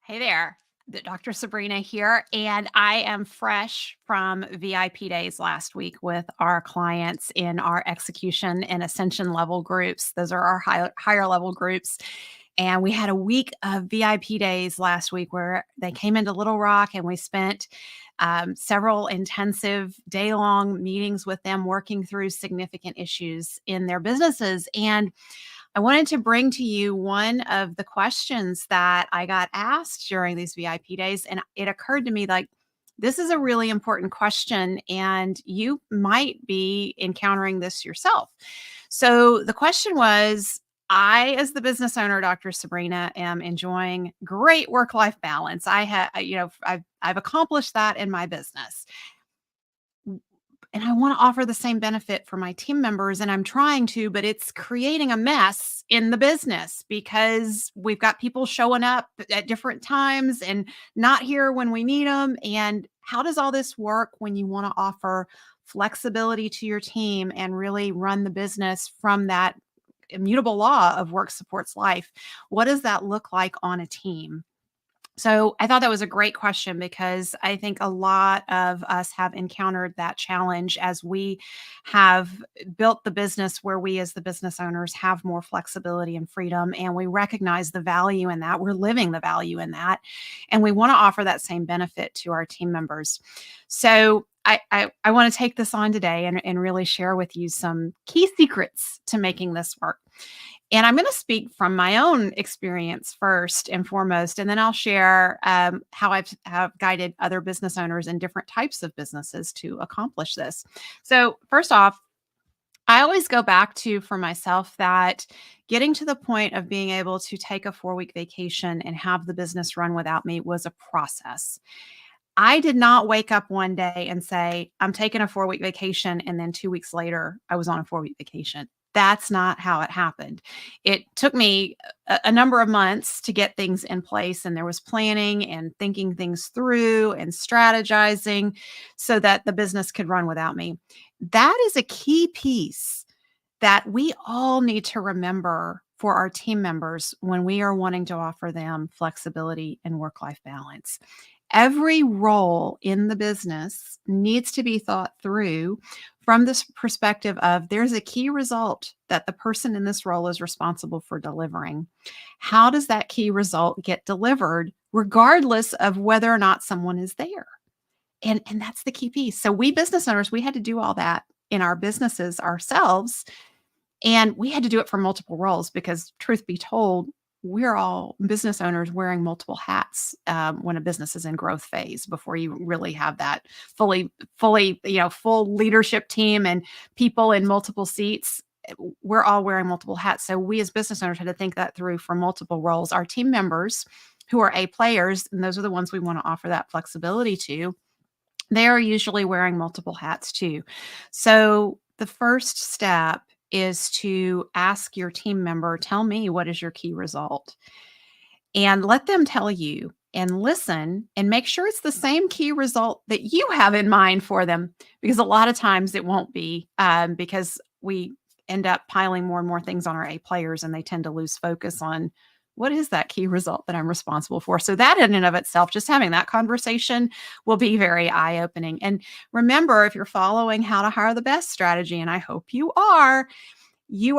Hey there, Dr. Sabrina here, and I am fresh from VIP days last week with our clients in our execution and ascension level groups. Those are our higher level groups. And we had a week of VIP days last week where they came into Little Rock and we spent several intensive day long meetings with them working through significant issues in their businesses. And I wanted to bring to you one of the questions that I got asked during these VIP days. And it occurred to me like, this is a really important question, and you might be encountering this yourself. So the question was, I, as the business owner, Dr. Sabrina, am enjoying great work-life balance. I've accomplished that in my business, and I want to offer the same benefit for my team members, and I'm trying to, but it's creating a mess in the business because we've got people showing up at different times and not here when we need them. And how does all this work when you want to offer flexibility to your team and really run the business from that immutable law of work supports life? What does that look like on a team? So I thought that was a great question because I think a lot of us have encountered that challenge as we have built the business where we, as the business owners, have more flexibility and freedom. And we recognize the value in that. We're living the value in that. And we want to offer that same benefit to our team members. So I want to take this on today and really share with you some key secrets to making this work. And I'm going to speak from my own experience first and foremost, and then I'll share how I've have guided other business owners in different types of businesses to accomplish this. So first off, I always go back to for myself that getting to the point of being able to take a 4-week vacation and have the business run without me was a process. I did not wake up one day and say, I'm taking a 4-week vacation. And then 2 weeks later, I was on a 4-week vacation. That's not how it happened. It took me a number of months to get things in place, and there was planning and thinking things through and strategizing so that the business could run without me. That is a key piece that we all need to remember for our team members when we are wanting to offer them flexibility and work-life balance. Every role in the business needs to be thought through from this perspective of there's a key result that the person in this role is responsible for delivering. How does that key result get delivered, regardless of whether or not someone is there? And that's the key piece. So we business owners, we had to do all that in our businesses ourselves. And we had to do it for multiple roles because, truth be told, we're all business owners wearing multiple hats when a business is in growth phase before you really have that full leadership team and people in multiple seats. We're all wearing multiple hats. So we as business owners had to think that through for multiple roles. Our team members who are A players, and those are the ones we want to offer that flexibility to, they are usually wearing multiple hats too. So the first step is to ask your team member, tell me, what is your key result? And let them tell you and listen and make sure it's the same key result that you have in mind for them. Because a lot of times it won't be because we end up piling more and more things on our A players, and they tend to lose focus on what is that key result that I'm responsible for. So that in and of itself, just having that conversation will be very eye-opening. And remember, if you're following how to hire the best strategy, and I hope you are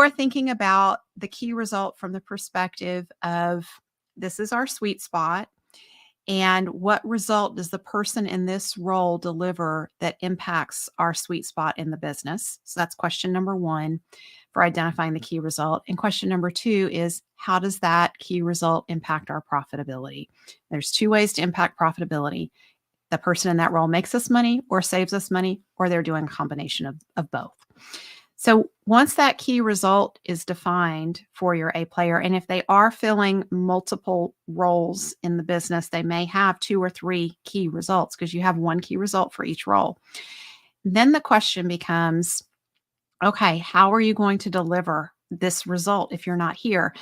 thinking about the key result from the perspective of this is our sweet spot. And what result does the person in this role deliver that impacts our sweet spot in the business? So that's question number one for identifying the key result. And question number two is, how does that key result impact our profitability? There's two ways to impact profitability. The person in that role makes us money or saves us money, or they're doing a combination of both. So once that key result is defined for your A player, and if they are filling multiple roles in the business, they may have 2 or 3 key results because you have one key result for each role. Then the question becomes, okay, how are you going to deliver this result if you're not here?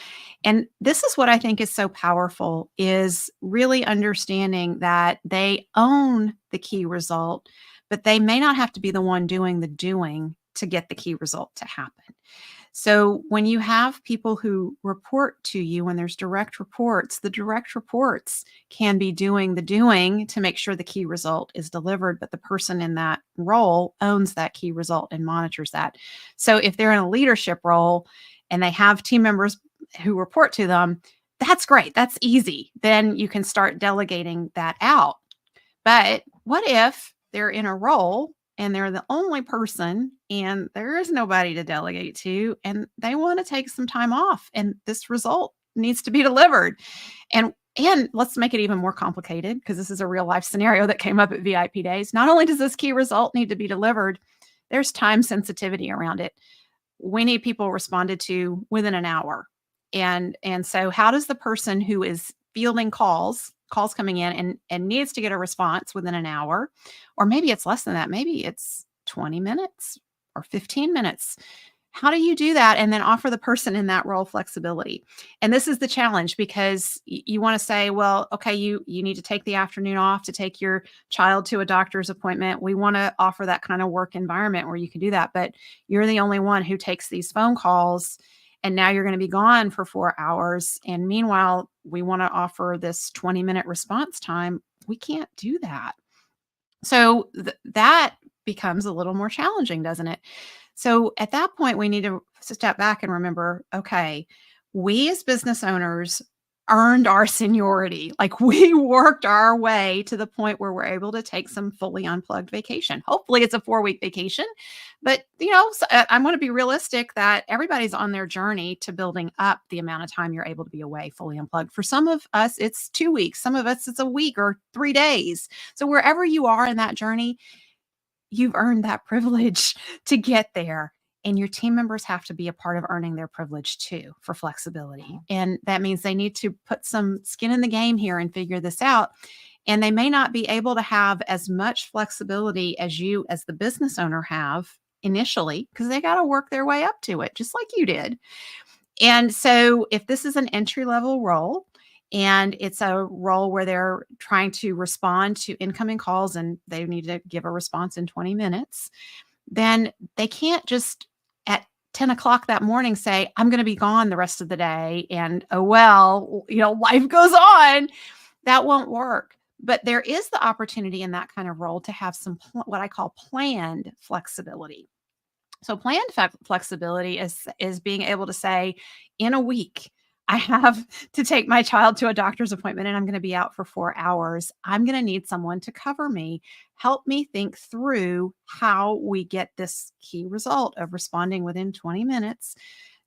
And this is what I think is so powerful, is really understanding that they own the key result, but they may not have to be the one doing the doing to get the key result to happen. So when you have people who report to you, when there's direct reports, the direct reports can be doing the doing to make sure the key result is delivered, but the person in that role owns that key result and monitors that. So if they're in a leadership role and they have team members who report to them, that's great. That's easy. Then you can start delegating that out. But what if they're in a role and they're the only person and there is nobody to delegate to and they want to take some time off and this result needs to be delivered? And let's make it even more complicated because this is a real life scenario that came up at VIP days. Not only does this key result need to be delivered, there's time sensitivity around it. We need people responded to within an hour. And so how does the person who is fielding calls coming in and needs to get a response within an hour, or maybe it's less than that, maybe it's 20 minutes or 15 minutes. How do you do that and then offer the person in that role flexibility? And this is the challenge because you want to say, well, okay, you need to take the afternoon off to take your child to a doctor's appointment. We want to offer that kind of work environment where you can do that, but you're the only one who takes these phone calls and now you're going to be gone for 4 hours. And meanwhile, we want to offer this 20-minute response time. We can't do that. So that becomes a little more challenging, doesn't it? So at that point, we need to step back and remember, okay, we as business owners earned our seniority. Like we worked our way to the point where we're able to take some fully unplugged vacation. Hopefully it's a 4-week vacation, but I want to be realistic that everybody's on their journey to building up the amount of time you're able to be away fully unplugged. For some of us, it's 2 weeks. Some of us, it's a week or 3 days. So wherever you are in that journey, you've earned that privilege to get there. And your team members have to be a part of earning their privilege too for flexibility. And that means they need to put some skin in the game here and figure this out. And they may not be able to have as much flexibility as you, as the business owner, have initially because they got to work their way up to it, just like you did. And so if this is an entry level role, and it's a role where they're trying to respond to incoming calls and they need to give a response in 20 minutes, then they can't just at 10 o'clock that morning say, I'm going to be gone the rest of the day. And, oh, well, life goes on. That won't work. But there is the opportunity in that kind of role to have some what I call planned flexibility. So planned flexibility is being able to say, in a week, I have to take my child to a doctor's appointment and I'm going to be out for 4 hours. I'm going to need someone to cover me. Help me think through how we get this key result of responding within 20 minutes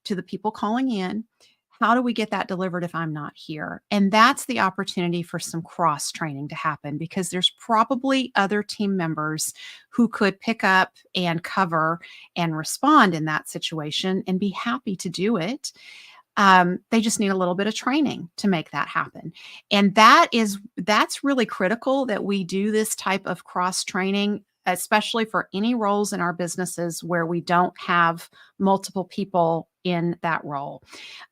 to the people calling in. How do we get that delivered if I'm not here? And that's the opportunity for some cross training to happen because there's probably other team members who could pick up and cover and respond in that situation and be happy to do it. They just need a little bit of training to make that happen. And that's really critical that we do this type of cross training, especially for any roles in our businesses where we don't have multiple people in that role.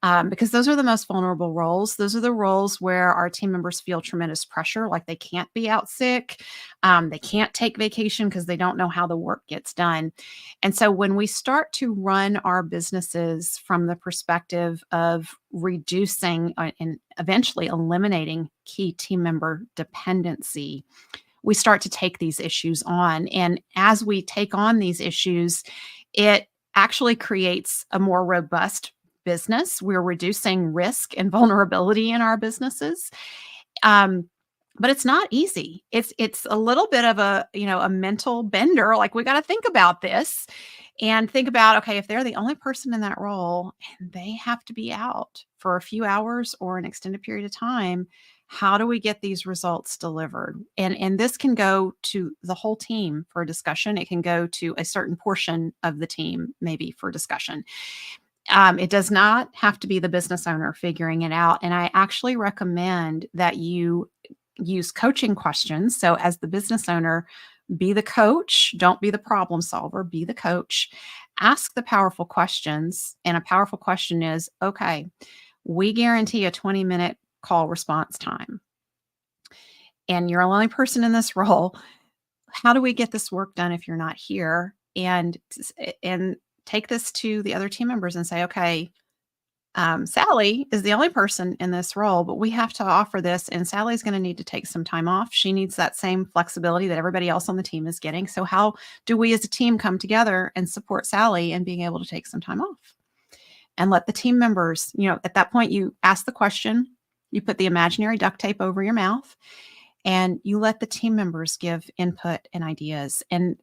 Because those are the most vulnerable roles. Those are the roles where our team members feel tremendous pressure, like they can't be out sick. They can't take vacation because they don't know how the work gets done. And so when we start to run our businesses from the perspective of reducing and eventually eliminating key team member dependency, we start to take these issues on. And as we take on these issues, it actually creates a more robust business. We're reducing risk and vulnerability in our businesses. But it's not easy. It's a little bit of a mental bender. Like we got to think about this and think about, okay, if they're the only person in that role and they have to be out for a few hours or an extended period of time, how do we get these results delivered? And this can go to the whole team for discussion. It can go to a certain portion of the team, maybe for discussion. It does not have to be the business owner figuring it out. And I actually recommend that you use coaching questions. So as the business owner, be the coach, don't be the problem solver, be the coach. Ask the powerful questions. And a powerful question is, okay, we guarantee a 20-minute call response time. And you're the only person in this role. How do we get this work done if you're not here? And take this to the other team members and say, okay, Sally is the only person in this role, but we have to offer this, and Sally's going to need to take some time off. She needs that same flexibility that everybody else on the team is getting. So, how do we as a team come together and support Sally in being able to take some time off? And let the team members, at that point, you ask the question, you put the imaginary duct tape over your mouth, and you let the team members give input and ideas. And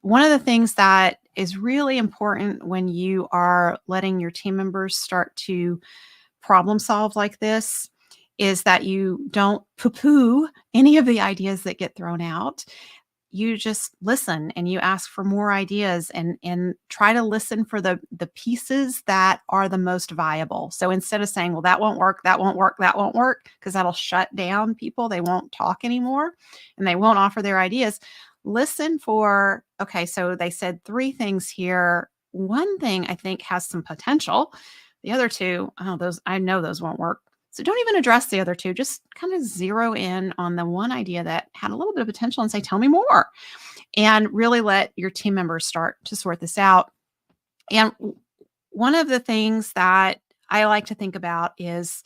one of the things that is really important when you are letting your team members start to problem solve like this is that you don't poo-poo any of the ideas that get thrown out. You just listen and you ask for more ideas and try to listen for the pieces that are the most viable. So instead of saying, well, that won't work, that won't work, that won't work, because that'll shut down people. They won't talk anymore and they won't offer their ideas. Listen for, okay, so they said 3 things here. One thing I think has some potential. The other 2, I know those won't work. So don't even address the other 2. Just kind of zero in on the one idea that had a little bit of potential and say, tell me more. And really let your team members start to sort this out. And one of the things that I like to think about is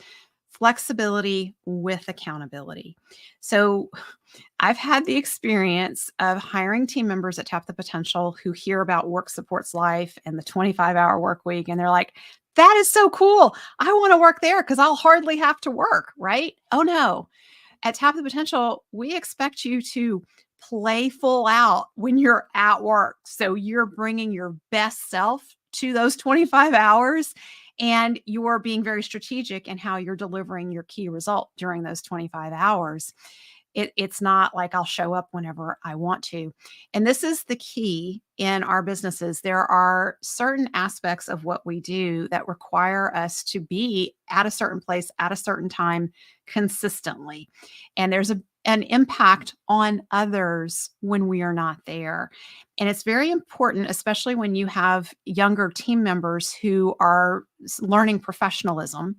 flexibility with accountability. So I've had the experience of hiring team members at Tap the Potential who hear about work supports life and the 25-hour work week. And they're like, that is so cool. I want to work there because I'll hardly have to work, right? Oh no. At Tap the Potential, we expect you to play full out when you're at work. So you're bringing your best self to those 25 hours and you're being very strategic in how you're delivering your key result during those 25 hours. It's not like I'll show up whenever I want to. And this is the key in our businesses. There are certain aspects of what we do that require us to be at a certain place at a certain time consistently. And there's an impact on others when we are not there. And it's very important, especially when you have younger team members who are learning professionalism.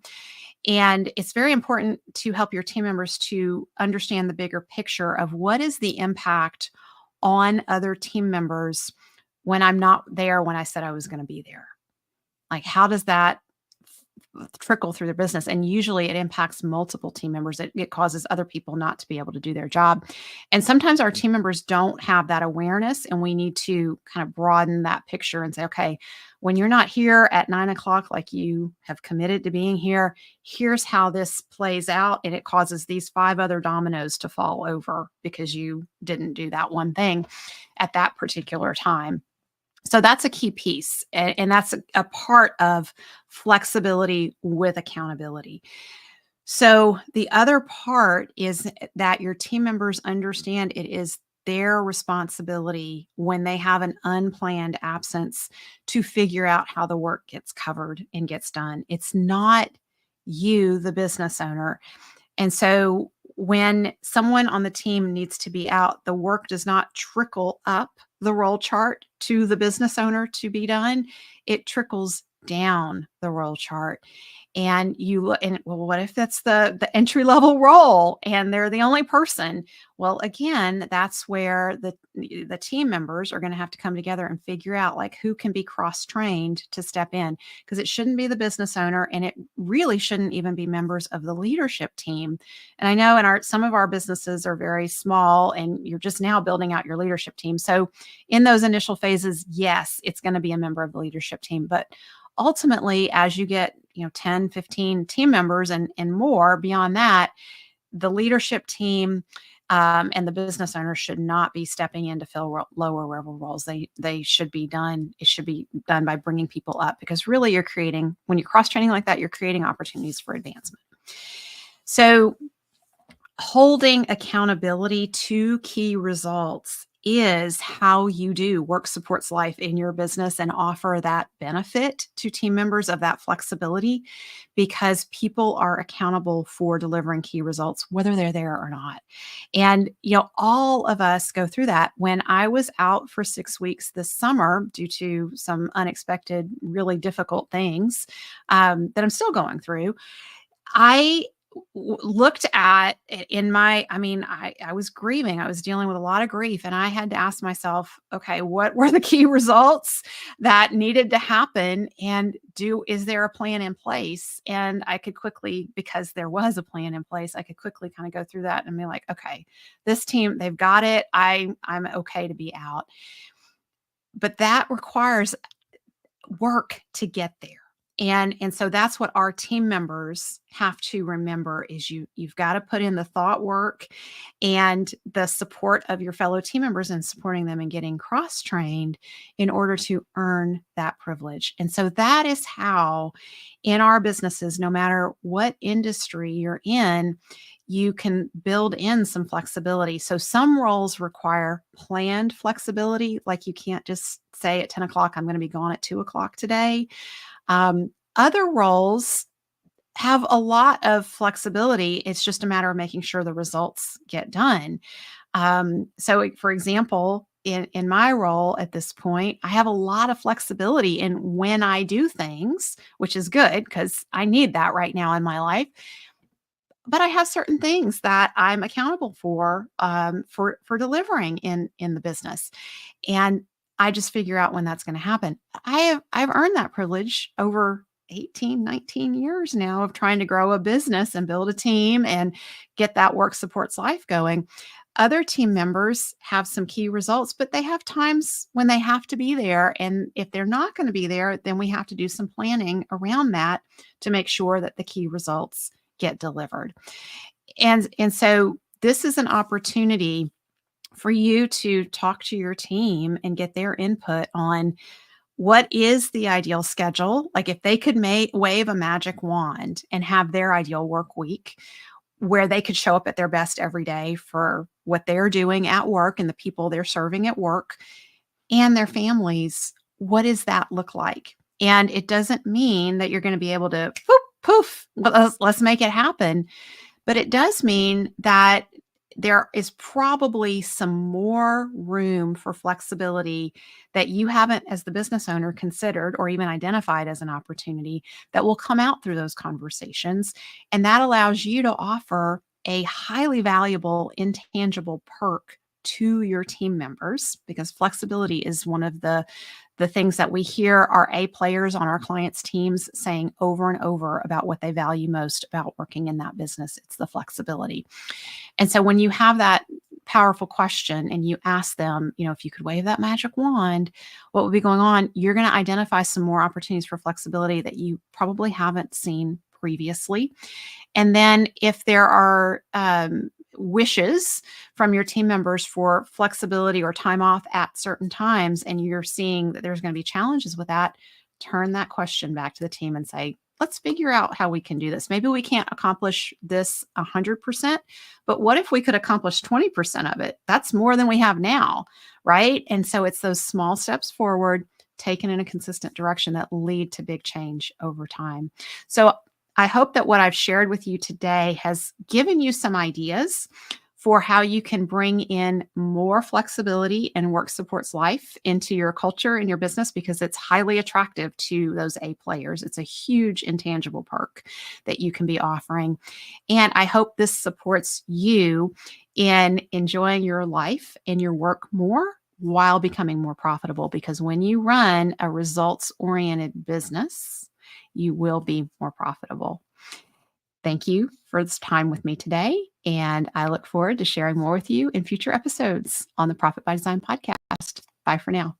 And it's very important to help your team members to understand the bigger picture of what is the impact on other team members when I'm not there when I said I was going to be there. Like, how does that trickle through their business? And usually it impacts multiple team members. It causes other people not to be able to do their job. And sometimes our team members don't have that awareness, and we need to kind of broaden that picture and say, okay, when you're not here at 9 o'clock, like you have committed to being here, here's how this plays out. And it causes these 5 other dominoes to fall over because you didn't do that one thing at that particular time. So that's a key piece. And that's a part of flexibility with accountability. So the other part is that your team members understand it is their responsibility when they have an unplanned absence to figure out how the work gets covered and gets done. It's not you, the business owner. And so when someone on the team needs to be out, the work does not trickle up the role chart to the business owner to be done. It trickles down the role chart. And you look, and well, what if that's the entry level role and they're the only person? Well, again, that's where the team members are going to have to come together and figure out like who can be cross-trained to step in, because it shouldn't be the business owner, and it really shouldn't even be members of the leadership team. And I know some of our businesses are very small and you're just now building out your leadership team. So in those initial phases, yes, it's going to be a member of the leadership team, but ultimately, as you get 10, 15 team members and more beyond that, the leadership team and the business owner should not be stepping in to fill lower level roles. They should be done. It should be done by bringing people up, because really when you're cross-training like that, you're creating opportunities for advancement. So holding accountability to key results is how you do work supports life in your business and offer that benefit to team members of that flexibility, because people are accountable for delivering key results, whether they're there or not. And, all of us go through that. When I was out for 6 weeks this summer due to some unexpected, really difficult things that I'm still going through, I looked at in my I mean, I was grieving. I was dealing with a lot of grief, and I had to ask myself, okay, what were the key results that needed to happen, and do is there a plan in place? And I could quickly, because there was a plan in place, I could quickly kind of go through that and be like, okay, this team, they've got it. I'm okay to be out. But that requires work to get there. And so that's what our team members have to remember is you've got to put in the thought work and the support of your fellow team members and supporting them and getting cross-trained in order to earn that privilege. And so that is how in our businesses, no matter what industry you're in, you can build in some flexibility. So some roles require planned flexibility, like you can't just say at 10 o'clock, I'm going to be gone at 2 o'clock today. Other roles have a lot of flexibility. It's just a matter of making sure the results get done. So, for example, in my role at this point, I have a lot of flexibility in when I do things, which is good because I need that right now in my life. But I have certain things that I'm accountable for delivering in the business, and I just figure out when that's going to happen. I've earned that privilege over 18, 19 years now of trying to grow a business and build a team and get that work supports life going. Other team members have some key results, but they have times when they have to be there. And if they're not going to be there, then we have to do some planning around that to make sure that the key results get delivered. And so this is an opportunity for you to talk to your team and get their input on what is the ideal schedule. Like if they could wave a magic wand and have their ideal work week where they could show up at their best every day for what they're doing at work and the people they're serving at work and their families, what does that look like? And it doesn't mean that you're going to be able to poof, let's make it happen. But it does mean that there is probably some more room for flexibility that you haven't, as the business owner, considered or even identified as an opportunity that will come out through those conversations. And that allows you to offer a highly valuable, intangible perk to your team members, because flexibility is one of the things that we hear our A players on our clients' teams saying over and over about what they value most about working in that business. It's the flexibility. And so when you have that powerful question and you ask them, if you could wave that magic wand, what would be going on? You're going to identify some more opportunities for flexibility that you probably haven't seen previously. And then if there are wishes from your team members for flexibility or time off at certain times, and you're seeing that there's going to be challenges with that, turn that question back to the team and say, let's figure out how we can do this. Maybe we can't accomplish this 100%, but what if we could accomplish 20% of it? That's more than we have now, right? And so it's those small steps forward, taken in a consistent direction, that lead to big change over time. So I hope that what I've shared with you today has given you some ideas for how you can bring in more flexibility and work supports life into your culture and your business, because it's highly attractive to those A players. It's a huge intangible perk that you can be offering. And I hope this supports you in enjoying your life and your work more while becoming more profitable, because when you run a results-oriented business, you will be more profitable. Thank you for this time with me today, and I look forward to sharing more with you in future episodes on the Profit by Design podcast. Bye for now.